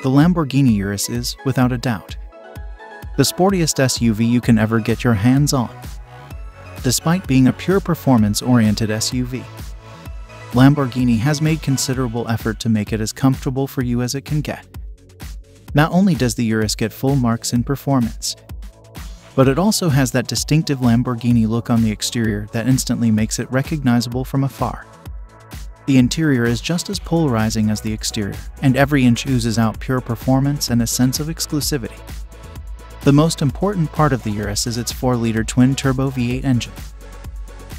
the Lamborghini Urus is, without a doubt, the sportiest SUV you can ever get your hands on. Despite being a pure performance-oriented SUV, Lamborghini has made considerable effort to make it as comfortable for you as it can get. Not only does the Urus get full marks in performance, but it also has that distinctive Lamborghini look on the exterior that instantly makes it recognizable from afar. The interior is just as polarizing as the exterior, and every inch oozes out pure performance and a sense of exclusivity. The most important part of the Urus is its 4-liter twin-turbo V8 engine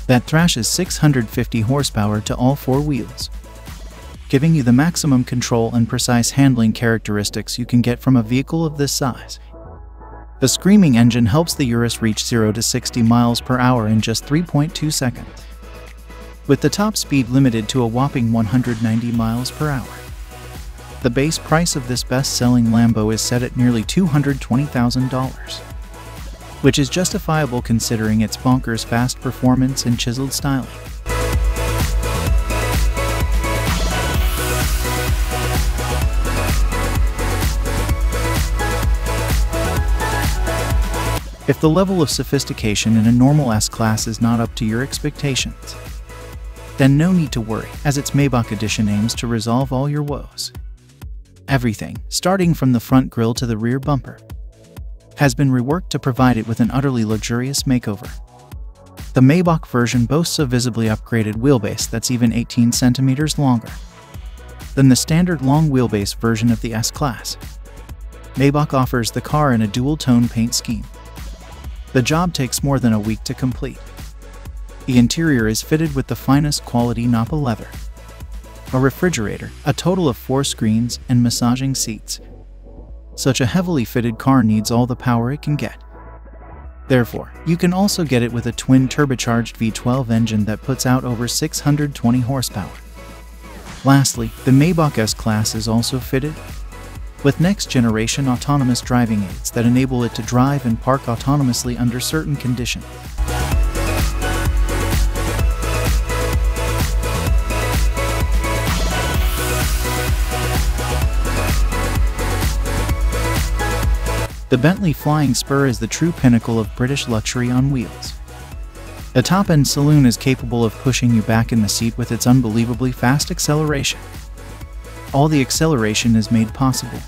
that thrashes 650 horsepower to all four wheels, giving you the maximum control and precise handling characteristics you can get from a vehicle of this size. The screaming engine helps the Urus reach 0 to 60 miles per hour in just 3.2 seconds, with the top speed limited to a whopping 190 miles per hour. The base price of this best-selling Lambo is set at nearly $220,000, which is justifiable considering its bonkers fast performance and chiseled styling. If the level of sophistication in a normal S-Class is not up to your expectations, then no need to worry, as its Maybach edition aims to resolve all your woes. Everything, starting from the front grille to the rear bumper, has been reworked to provide it with an utterly luxurious makeover. The Maybach version boasts a visibly upgraded wheelbase that's even 18 centimeters longer than the standard long wheelbase version of the S-Class. Maybach offers the car in a dual-tone paint scheme. The job takes more than a week to complete. The interior is fitted with the finest quality Nappa leather, a refrigerator, a total of 4 screens, and massaging seats. Such a heavily fitted car needs all the power it can get. Therefore, you can also get it with a twin-turbocharged V12 engine that puts out over 620 horsepower. Lastly, the Maybach S-Class is also fitted with next-generation autonomous driving aids that enable it to drive and park autonomously under certain conditions. The Bentley Flying Spur is the true pinnacle of British luxury on wheels. The top-end saloon is capable of pushing you back in the seat with its unbelievably fast acceleration. All the acceleration is made possible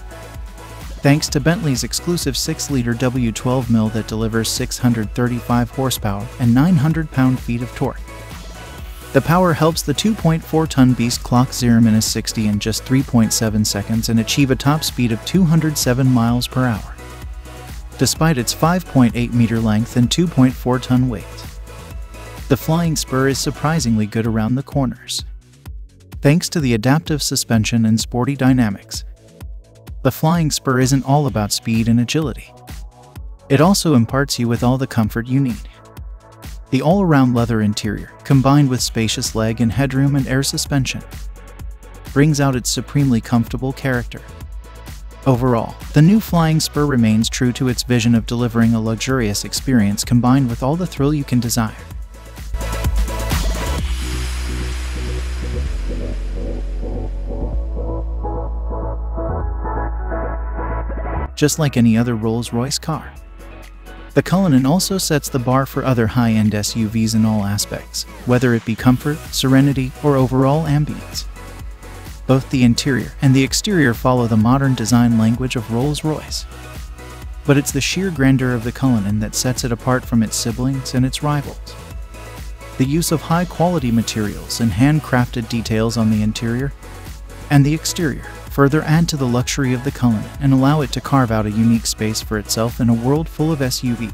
thanks to Bentley's exclusive 6-liter W12 mill that delivers 635 horsepower and 900 pound-feet of torque. The power helps the 2.4-ton beast clock 0-60 in just 3.7 seconds and achieve a top speed of 207 miles per hour. Despite its 5.8-meter length and 2.4-ton weight, the Flying Spur is surprisingly good around the corners. Thanks to the adaptive suspension and sporty dynamics, the Flying Spur isn't all about speed and agility. It also imparts you with all the comfort you need. The all-around leather interior, combined with spacious leg and headroom and air suspension, brings out its supremely comfortable character. Overall, the new Flying Spur remains true to its vision of delivering a luxurious experience combined with all the thrill you can desire. Just like any other Rolls-Royce car, the Cullinan also sets the bar for other high-end SUVs in all aspects, whether it be comfort, serenity, or overall ambience. Both the interior and the exterior follow the modern design language of Rolls-Royce. But it's the sheer grandeur of the Cullinan that sets it apart from its siblings and its rivals. The use of high-quality materials and handcrafted details on the interior and the exterior further add to the luxury of the Cullinan and allow it to carve out a unique space for itself in a world full of SUVs.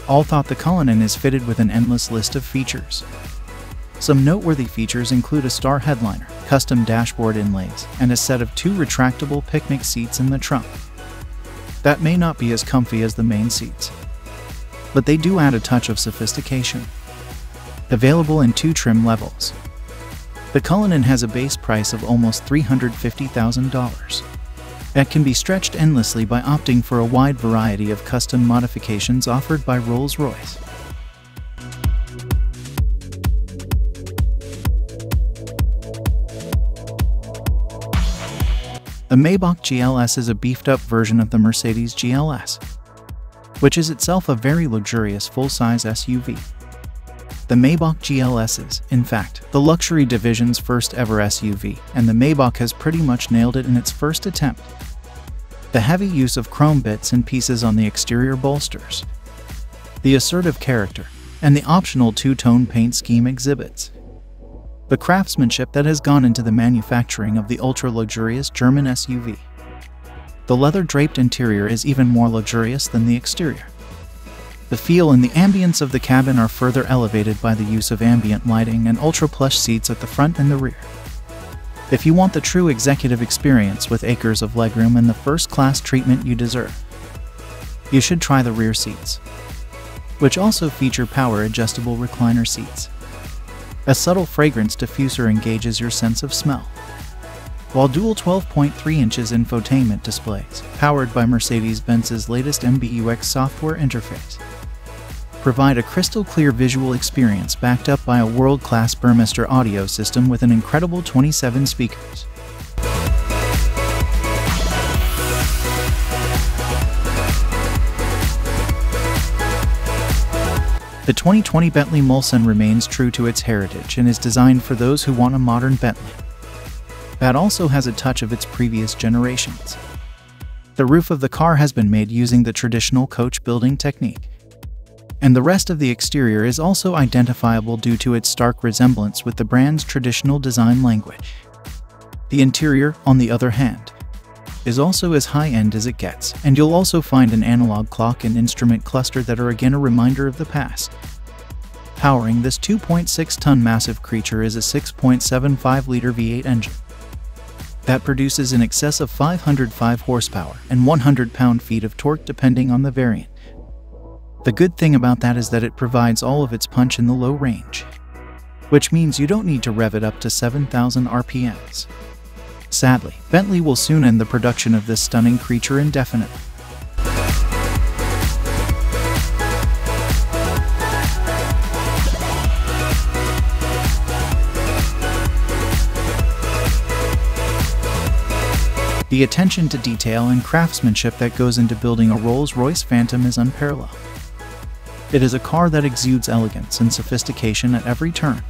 All thought, the Cullinan is fitted with an endless list of features. Some noteworthy features include a star headliner, custom dashboard inlays, and a set of 2 retractable picnic seats in the trunk. That may not be as comfy as the main seats, but they do add a touch of sophistication. Available in 2 trim levels, the Cullinan has a base price of almost $350,000 that can be stretched endlessly by opting for a wide variety of custom modifications offered by Rolls-Royce. The Maybach GLS is a beefed-up version of the Mercedes GLS, which is itself a very luxurious full-size SUV. The Maybach GLS is, in fact, the luxury division's first ever SUV, and the Maybach has pretty much nailed it in its first attempt. The heavy use of chrome bits and pieces on the exterior bolsters, the assertive character, and the optional two-tone paint scheme exhibits the craftsmanship that has gone into the manufacturing of the ultra-luxurious German SUV. The leather-draped interior is even more luxurious than the exterior. The feel and the ambience of the cabin are further elevated by the use of ambient lighting and ultra-plush seats at the front and the rear. If you want the true executive experience with acres of legroom and the first-class treatment you deserve, you should try the rear seats, which also feature power-adjustable recliner seats. A subtle fragrance diffuser engages your sense of smell, while dual 12.3 inches infotainment displays, powered by Mercedes-Benz's latest MBUX software interface, provide a crystal-clear visual experience backed up by a world-class Burmester audio system with an incredible 27 speakers. The 2020 Bentley Mulsanne remains true to its heritage and is designed for those who want a modern Bentley that also has a touch of its previous generations. The roof of the car has been made using the traditional coach building technique, and the rest of the exterior is also identifiable due to its stark resemblance with the brand's traditional design language. The interior, on the other hand, is also as high-end as it gets, and you'll also find an analog clock and instrument cluster that are again a reminder of the past. Powering this 2.6-ton massive creature is a 6.75-liter V8 engine that produces in excess of 505 horsepower and 100 pound-feet of torque depending on the variant. The good thing about that is that it provides all of its punch in the low range, which means you don't need to rev it up to 7,000 RPMs. Sadly, Bentley will soon end the production of this stunning creature indefinitely. The attention to detail and craftsmanship that goes into building a Rolls-Royce Phantom is unparalleled. It is a car that exudes elegance and sophistication at every turn,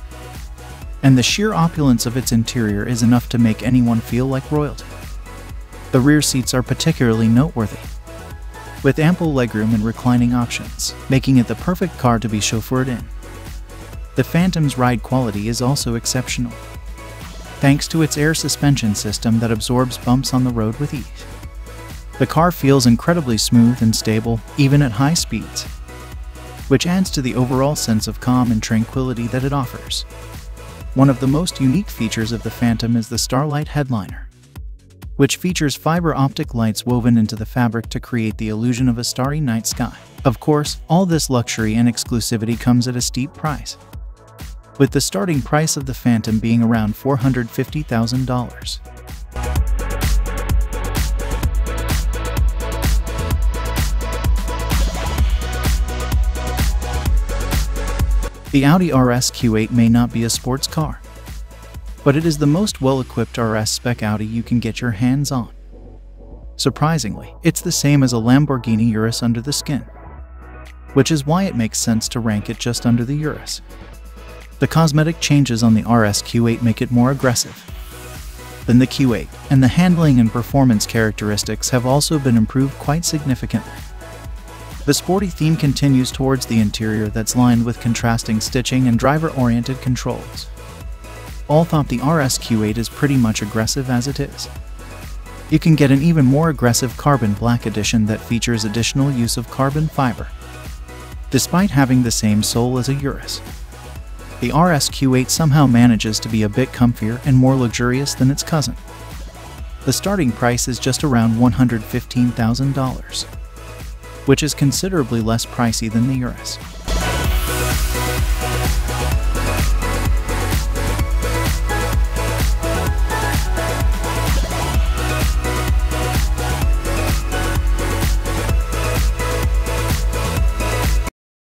and the sheer opulence of its interior is enough to make anyone feel like royalty. The rear seats are particularly noteworthy, with ample legroom and reclining options, making it the perfect car to be chauffeured in. The Phantom's ride quality is also exceptional, thanks to its air suspension system that absorbs bumps on the road with ease. The car feels incredibly smooth and stable, even at high speeds, which adds to the overall sense of calm and tranquility that it offers. One of the most unique features of the Phantom is the Starlight headliner, which features fiber optic lights woven into the fabric to create the illusion of a starry night sky. Of course, all this luxury and exclusivity comes at a steep price, with the starting price of the Phantom being around $450,000. The Audi RS Q8 may not be a sports car, but it is the most well-equipped RS spec Audi you can get your hands on. Surprisingly, it's the same as a Lamborghini Urus under the skin, which is why it makes sense to rank it just under the Urus. The cosmetic changes on the RS Q8 make it more aggressive than the Q8, and the handling and performance characteristics have also been improved quite significantly. The sporty theme continues towards the interior that's lined with contrasting stitching and driver-oriented controls. All thought the RS Q8 is pretty much aggressive as it is. You can get an even more aggressive carbon black edition that features additional use of carbon fiber, despite having the same sole as a Urus. The RS Q8 somehow manages to be a bit comfier and more luxurious than its cousin. The starting price is just around $115,000. Which is considerably less pricey than the Urus.